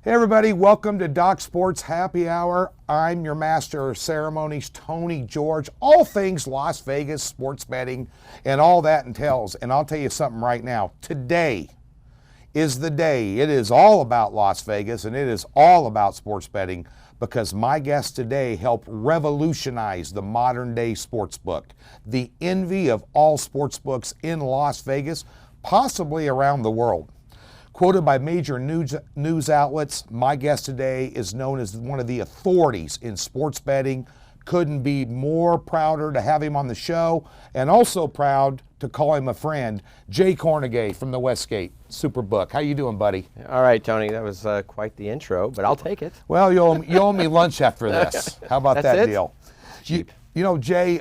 Hey everybody, welcome to Doc Sports Happy Hour. I'm your master of ceremonies, Tony George. All things Las Vegas, sports betting, and all that entails. And I'll tell you something right now. Today is the day. It is all about Las Vegas, and it is all about sports betting, because my guest today helped revolutionize the modern day sportsbook. The envy of all sportsbooks in Las Vegas, possibly around the world. Quoted by major news outlets, my guest today is known as one of the authorities in sports betting. Couldn't be more prouder to have him on the show, and also proud to call him a friend. Jay Kornegay from the Westgate SuperBook. How you doing, buddy? All right, Tony, that was quite the intro, but I'll take it. Well, you owe me lunch after this. How about that deal? Cheap. You know, Jay,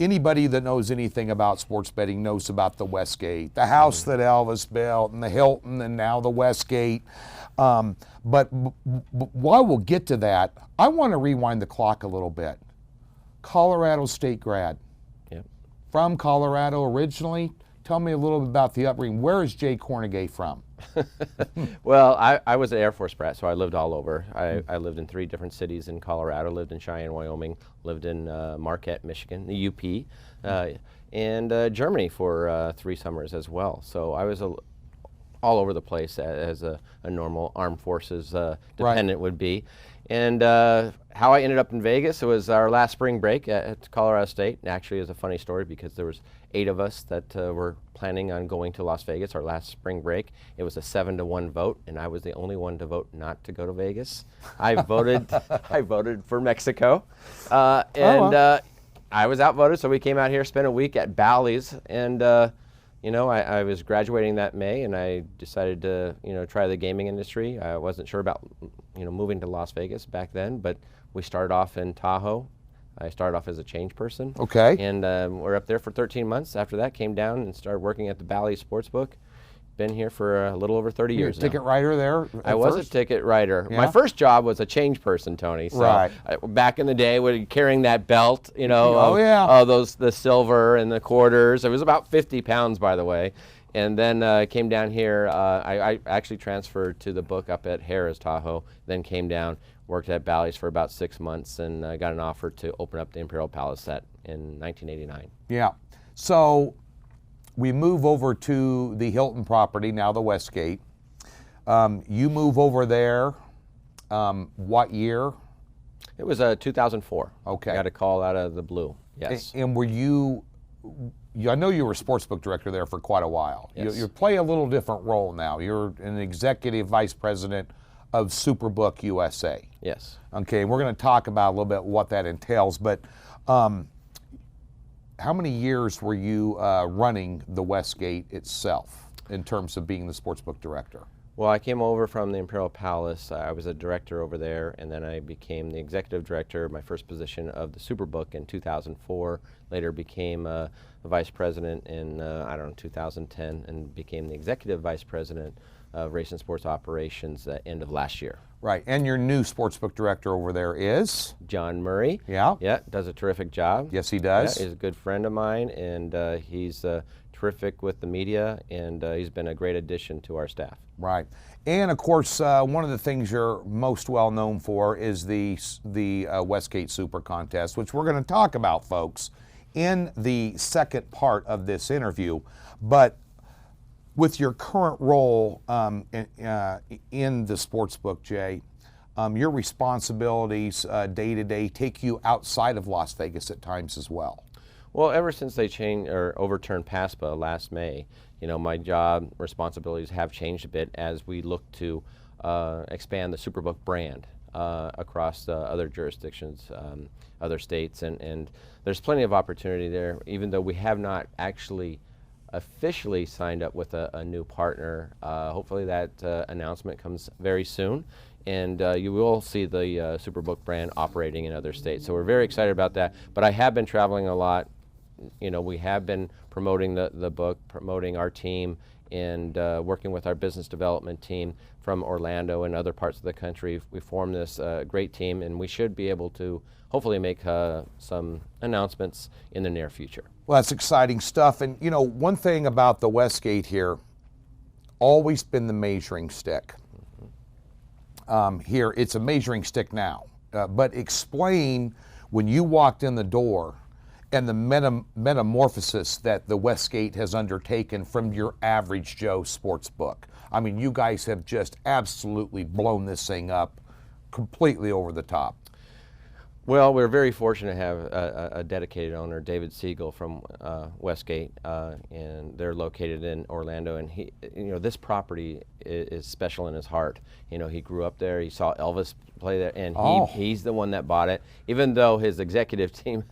anybody that knows anything about sports betting knows about the Westgate, the house that Elvis built, and the Hilton, and now the Westgate. But while we'll get to that, I want to rewind the clock a little bit. Colorado State grad. Yep. From Colorado originally. Tell me a little bit about the upbringing. Where is Jay Kornegay from? Well, I was an Air Force brat, so I lived all over. I lived in 3 different cities in Colorado, lived in Cheyenne, Wyoming, lived in Marquette, Michigan, the UP, and Germany for 3 summers as well. So I was all over the place as a normal armed forces dependent would be. And how I ended up in Vegas, it was our last spring break at Colorado State. And actually, it was a funny story because there was 8 of us that were planning on going to Las Vegas our last spring break. It was a 7-1 vote, and I was the only one to vote not to go to Vegas. I voted for Mexico, I was outvoted, so we came out here, spent a week at Bally's, and you know, I was graduating that May, and I decided to, try the gaming industry. I wasn't sure about, moving to Las Vegas back then, but we started off in Tahoe. I started off as a change person. Okay. And we're up there for 13 months. After that, came down and started working at the Bally's Sportsbook. Been here for a little over 30 years now. Ticket writer there? I was a ticket writer. Yeah? My first job was a change person, Tony. So right. Back in the day, carrying that belt, the silver and the quarters. It was about 50 pounds, by the way. And then came down here. I actually transferred to the book up at Harrah's Tahoe. Then came down, worked at Bally's for about 6 months, and got an offer to open up the Imperial Palace in 1989. Yeah. So we move over to the Hilton property, now the Westgate. You move over there, what year? It was 2004. Okay. I got a call out of the blue, yes. And were you, I know you were sportsbook director there for quite a while. Yes. You play a little different role now. You're an executive vice president of SuperBook USA. Yes. Okay, we're going to talk about a little bit what that entails, but how many years were you running the Westgate itself in terms of being the sportsbook director? Well, I came over from the Imperial Palace. I was a director over there, and then I became the executive director, my first position of the SuperBook in 2004. Later became the vice president in, 2010, and became the executive vice president of race and sports operations at end of last year. Right, and your new sportsbook director over there is? John Murray. Yeah. Yeah, does a terrific job. Yes, he does. Yeah, he's a good friend of mine, and he's terrific with the media, and he's been a great addition to our staff. Right, and of course, one of the things you're most well known for is the Westgate Supercontest, which we're going to talk about, folks, in the second part of this interview. But with your current role in the sportsbook, Jay, your responsibilities day to day take you outside of Las Vegas at times as well. Well, ever since they changed or overturned PASPA last May, my job responsibilities have changed a bit as we look to expand the SuperBook brand across other jurisdictions, other states, and there's plenty of opportunity there, even though we have not actually officially signed up with a new partner. Hopefully that announcement comes very soon, and you will see the SuperBook brand operating in other states. So we're very excited about that. But I have been traveling a lot. We have been promoting the book, promoting our team, and working with our business development team from Orlando and other parts of the country. We formed this great team, and we should be able to hopefully make some announcements in the near future. Well, that's exciting stuff. And one thing about the Westgate here, always been the measuring stick. here. It's a measuring stick now. But explain when you walked in the door and the metamorphosis that the Westgate has undertaken from your average Joe sports book. I mean, you guys have just absolutely blown this thing up completely over the top. Well, we're very fortunate to have a dedicated owner, David Siegel from Westgate, and they're located in Orlando. And he, this property is special in his heart. He grew up there. He saw Elvis play there, and he's the one that bought it. Even though his executive team,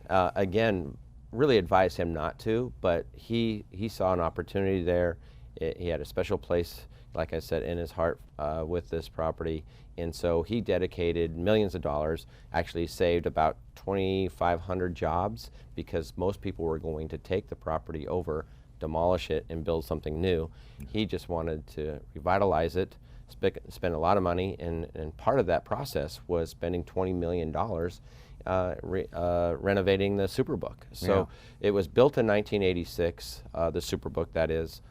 again, really advised him not to, but he saw an opportunity there. He had a special place, like I said, in his heart with this property. And so he dedicated millions of dollars, actually saved about 2,500 jobs, because most people were going to take the property over, demolish it, and build something new. He just wanted to revitalize it, spend a lot of money, and part of that process was spending $20 million renovating the SuperBook. So it was built in 1986, the SuperBook, that is.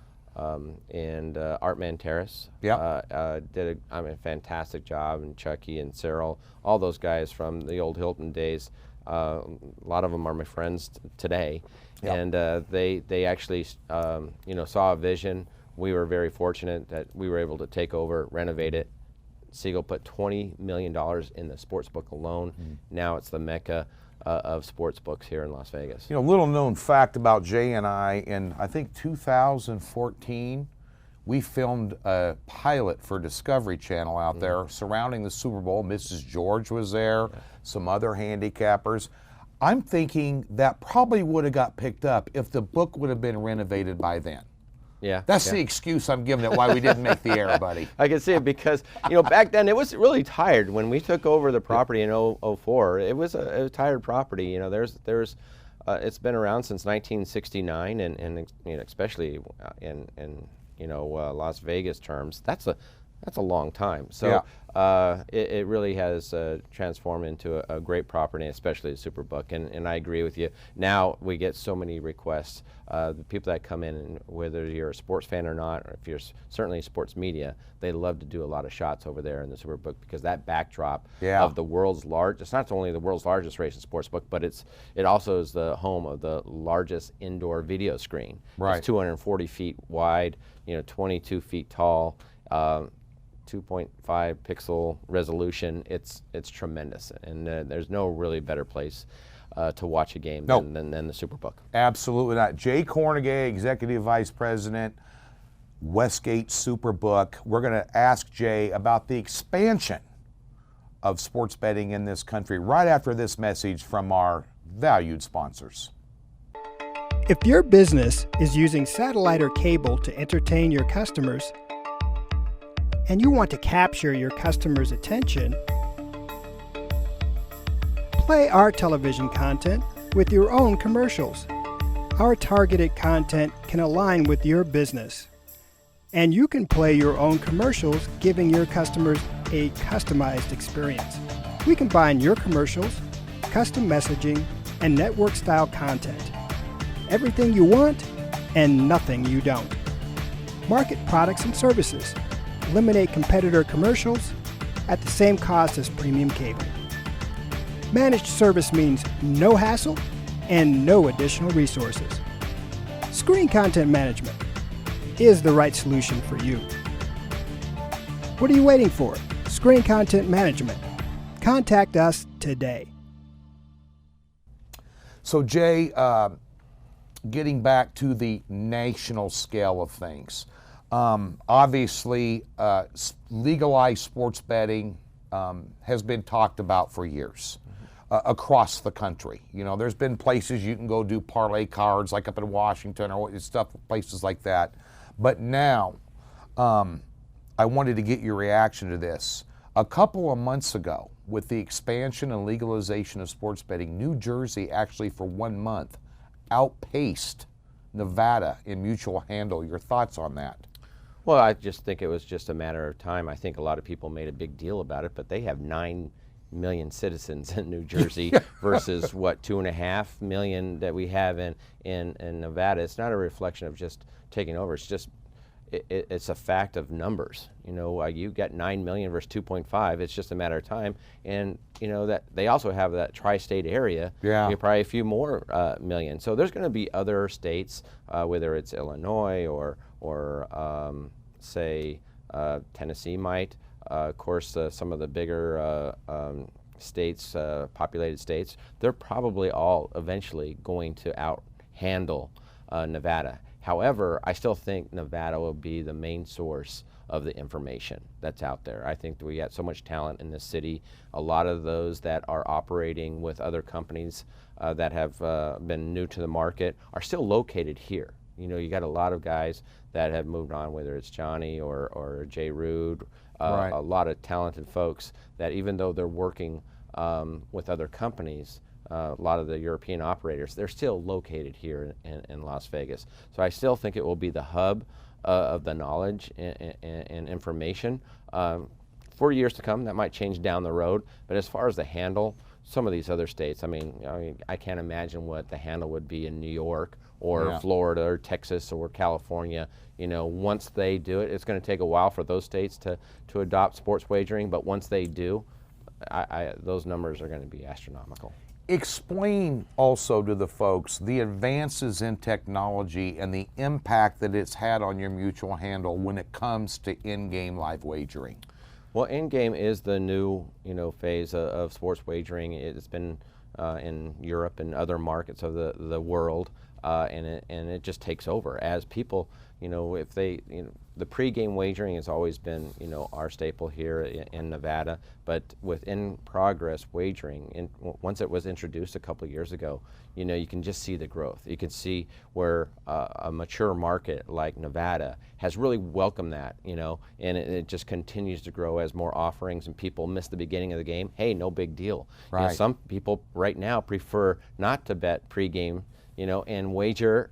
And Art Manteris did a fantastic job, and Chucky and Cyril, all those guys from the old Hilton days. A lot of them are my friends today, and they actually saw a vision. We were very fortunate that we were able to take over, renovate it. Siegel put $20 million in the sportsbook alone. Now it's the mecca of sports books here in Las Vegas. Little known fact about Jay and I think 2014, we filmed a pilot for Discovery Channel out there surrounding the Super Bowl. Mrs. George was there, some other handicappers. I'm thinking that probably would have got picked up if the book would have been renovated by then. Yeah, that's the excuse I'm giving it why we didn't make the air, buddy. I can see it because back then it was really tired. When we took over the property in 2004, it was a tired property. It's been around since 1969, and especially in Las Vegas terms, that's a long time. So it really has transformed into a great property, especially the SuperBook. And I agree with you. Now we get so many requests. The people that come in, and whether you're a sports fan or not, or if you're certainly sports media, they love to do a lot of shots over there in the SuperBook, because that backdrop of the world's largest, it's not only the world's largest racing sportsbook, but it also is the home of the largest indoor video screen. It's 240 feet wide, 22 feet tall. 2.5 pixel resolution. It's tremendous, and there's no really better place to watch a game than the SuperBook. Absolutely not. Jay Kornegay, Executive Vice President, Westgate SuperBook. We're going to ask Jay about the expansion of sports betting in this country right after this message from our valued sponsors. If your business is using satellite or cable to entertain your customers, and you want to capture your customers' attention, play our television content with your own commercials. Our targeted content can align with your business, and you can play your own commercials, giving your customers a customized experience. We combine your commercials, custom messaging, and network-style content. Everything you want and nothing you don't. Market products and services. Eliminate competitor commercials at the same cost as premium cable. Managed service means no hassle and no additional resources. Screen content management is the right solution for you. What are you waiting for? Screen content management. Contact us today. So Jay, getting back to the national scale of things, obviously legalized sports betting has been talked about for years across the country. There's been places you can go do parlay cards, like up in Washington or stuff, places like that. But now, I wanted to get your reaction to this. A couple of months ago, with the expansion and legalization of sports betting, New Jersey actually for 1 month outpaced Nevada in mutual handle. Your thoughts on that? Well, I just think it was just a matter of time. I think a lot of people made a big deal about it, but they have 9 million citizens in New Jersey versus what, 2.5 million that we have in Nevada. It's not a reflection of just taking over. It's just it's a fact of numbers. You know, you got 9 million versus 2.5. It's just a matter of time. And you know that they also have that tri-state area. Yeah. Probably a few more million. So there's going to be other states, whether it's Illinois or say Tennessee might. Of course, some of the bigger states, populated states, they're probably all eventually going to out-handle Nevada. However, I still think Nevada will be the main source of the information that's out there. I think that we got so much talent in this city. A lot of those that are operating with other companies that have been new to the market are still located here. You know, you got a lot of guys that have moved on, whether it's Johnny or Jay Rude, Right. a lot of talented folks that even though they're working with other companies, a lot of the European operators, they're still located here in Las Vegas. So I still think it will be the hub of the knowledge and information. For years to come, that might change down the road, but as far as the handle, some of these other states, I mean, I can't imagine what the handle would be in New York or Florida or Texas or California. You know, once they do it, it's going to take a while for those states to adopt sports wagering, but once they do, those numbers are going to be astronomical. Explain also to the folks the advances in technology and the impact that it's had on your mutual handle when it comes to in-game live wagering. Well, in-game is the new, phase of sports wagering. It's been in Europe and other markets of the world, and it just takes over as people, if they, the pre-game wagering has always been, our staple here in Nevada, but with in-progress wagering, once it was introduced a couple of years ago, you can just see the growth. You can see where a mature market like Nevada has really welcomed that, and it just continues to grow as more offerings and people miss the beginning of the game. Hey, no big deal. Right. Some people right now prefer not to bet pre-game, and wager,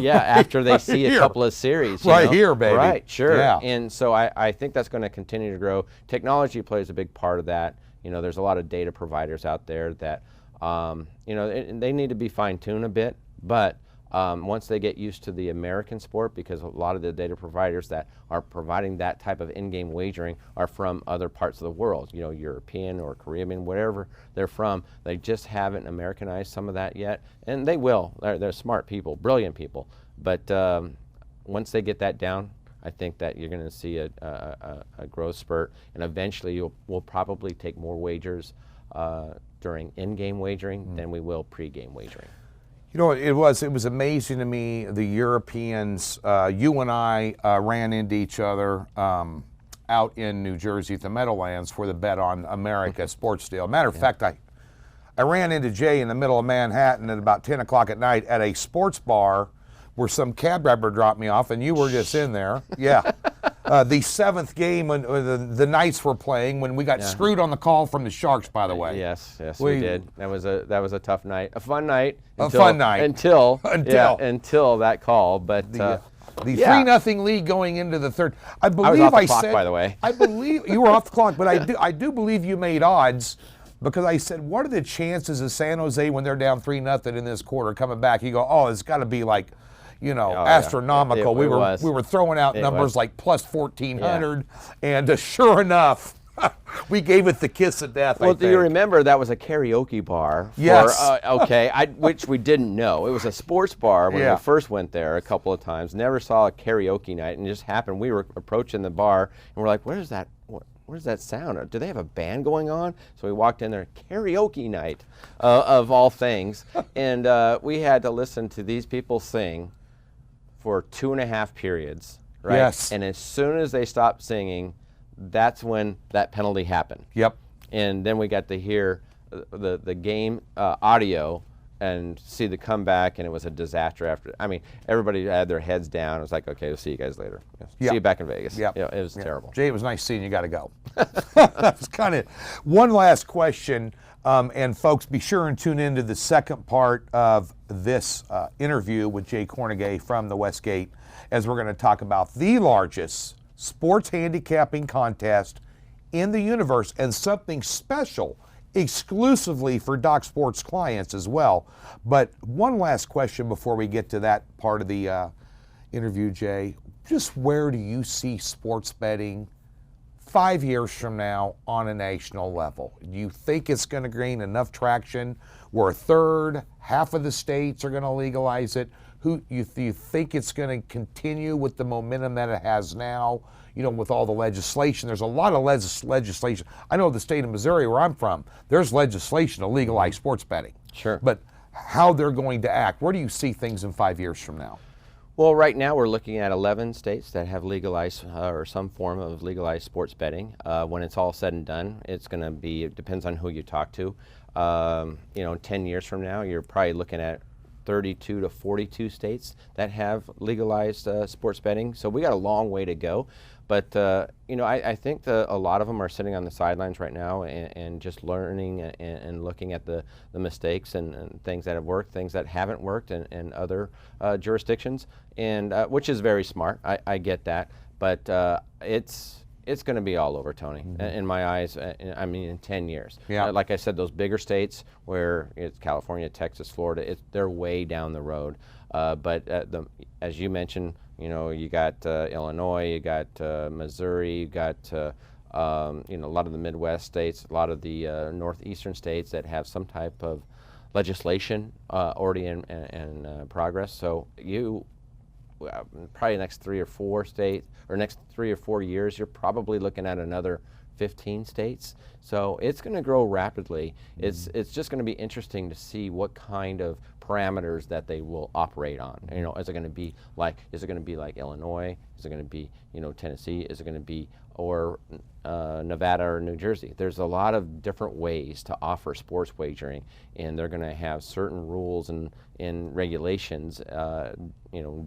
after they see a couple of series. Right here, baby. Right, sure. Yeah. And so I think that's going to continue to grow. Technology plays a big part of that. There's a lot of data providers out there that, they need to be fine-tuned a bit, but once they get used to the American sport, because a lot of the data providers that are providing that type of in-game wagering are from other parts of the world, European or Caribbean, wherever they're from, they just haven't Americanized some of that yet, and they will. They're smart people, brilliant people, but once they get that down, I think that you're going to see a growth spurt, and eventually we'll probably take more wagers during in-game wagering than we will pre-game wagering. It was amazing to me, the Europeans, you and I ran into each other out in New Jersey at the Meadowlands for the Bet on America sports deal. Matter of fact, I ran into Jay in the middle of Manhattan at about 10 o'clock at night at a sports bar where some cab driver dropped me off, and you were just in there. Yeah. The seventh game when the Knights were playing, when we got screwed on the call from the Sharks, by the way. Yes, we did. That was a tough night, a fun night. Until that call, but the 3-0 lead going into the third. I believe I was off the clock, by the way. I believe you were off the clock, but I do believe you made odds, because I said, what are the chances of San Jose when they're down 3-0 in this quarter coming back? You go, oh, it's got to be like, astronomical. We were throwing out numbers like plus 1,400, and sure enough, we gave it the kiss of death. Well, do you remember that was a karaoke bar? Yes. Which we didn't know. It was a sports bar when we first went there a couple of times. Never saw a karaoke night, and it just happened. We were approaching the bar, and we're like, where's that? Where's that sound? Do they have a band going on? So we walked in there, karaoke night of all things, and we had to listen to these people sing for 2.5 periods, right? Yes. And as soon as they stopped singing, that's when that penalty happened. Yep. And then we got to hear the game audio and see the comeback, and it was a disaster after. I mean, everybody had their heads down. It was like, okay, we'll see you guys later. See you back in Vegas. Yep. It was terrible. Jay, it was nice seeing you. Got to go. That was kind of one last question. And folks, be sure and tune in to the second part of this interview with Jay Kornegay from the Westgate, as we're going to talk about the largest sports handicapping contest in the universe, and something special exclusively for Doc Sports clients as well. But one last question before we get to that part of the interview, Jay. just where do you see sports betting 5 years from now on a national level? Do you think it's going to gain enough traction where a third, half of the states are going to legalize it? Do you think it's going to continue with the momentum that it has now? You know, with all the legislation, there's a lot of legislation. I know the state of Missouri, where I'm from, there's legislation to legalize sports betting. Sure. But how they're going to act, where do you see things in 5 years from now? Well, right now we're looking at 11 states that have legalized or some form of legalized sports betting. When it's all said and done, it's going to be, it depends on who you talk to. 10 years from now, you're probably looking at 32 to 42 states that have legalized sports betting. So we got a long way to go. But, I think a lot of them are sitting on the sidelines right now and just learning and looking at the mistakes and things that have worked, things that haven't worked in other jurisdictions, and which is very smart. I get that. But it's going to be all over, Tony, in my eyes. In 10 years. Yeah. Like I said, those bigger states where it's California, Texas, Florida, they're way down the road. But as you mentioned, you got Illinois, you got Missouri, you got a lot of the Midwest states, a lot of the northeastern states that have some type of legislation already in progress. So probably next 3 or 4 states, or next 3 or 4 years, you're probably looking at another 15 states. So it's going to grow rapidly. It's just going to be interesting to see what kind of parameters that they will operate on. Is it going to be like Illinois? Is it going to be Tennessee? Is it going to be Nevada or New Jersey? There's a lot of different ways to offer sports wagering, and they're going to have certain rules and regulations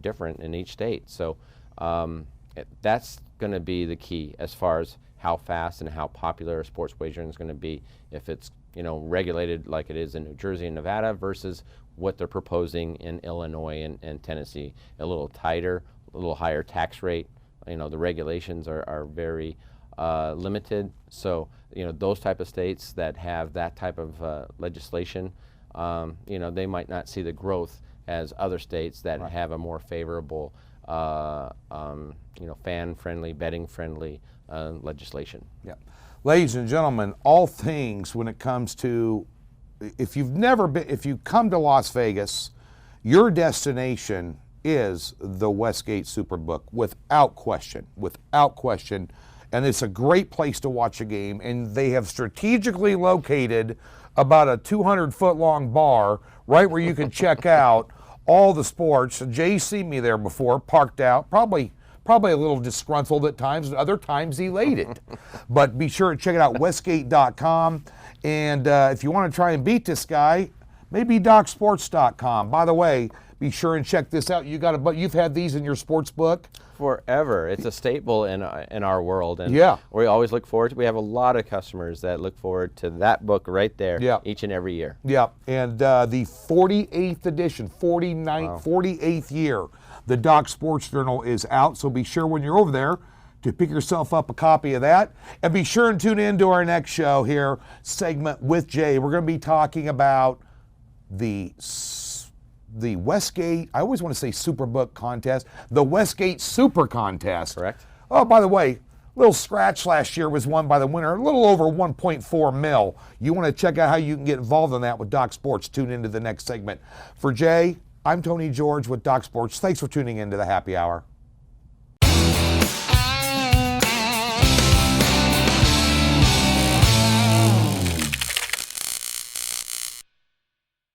different in each state. So that's going to be the key as far as how fast and how popular sports wagering is going to be, if it's regulated like it is in New Jersey and Nevada versus what they're proposing in Illinois and Tennessee. A little tighter, a little higher tax rate. The regulations are very limited. So those type of states that have that type of legislation, they might not see the growth as other states that have a more favorable, fan-friendly, betting-friendly legislation. Yeah. Ladies and gentlemen, all things when it comes to, if you come to Las Vegas, your destination is the Westgate SuperBook, without question. And it's a great place to watch a game, and they have strategically located about a 200-foot long bar right where you can check out all the sports. Jay's seen me there before, parked out, probably a little disgruntled at times, and other times elated. But be sure to check it out, westgate.com. And if you want to try and beat this guy, maybe docsports.com. By the way, be sure and check this out. You've had these in your sports book forever. It's a staple in our world, and we always look forward to. We have a lot of customers that look forward to that book right there each and every year. Yeah, and the 48th edition, 48th year, the Doc Sports Journal is out. So be sure when you're over there to pick yourself up a copy of that, and be sure and tune in to our next show here, segment with Jay. We're going to be talking about the Westgate, I always want to say SuperBook contest, the Westgate Supercontest. Correct. Oh, by the way, little scratch last year was won by the winner, a little over 1.4 mil. You want to check out how you can get involved in that with Doc Sports. Tune into the next segment. For Jay, I'm Tony George with Doc Sports. Thanks for tuning in to the Happy Hour.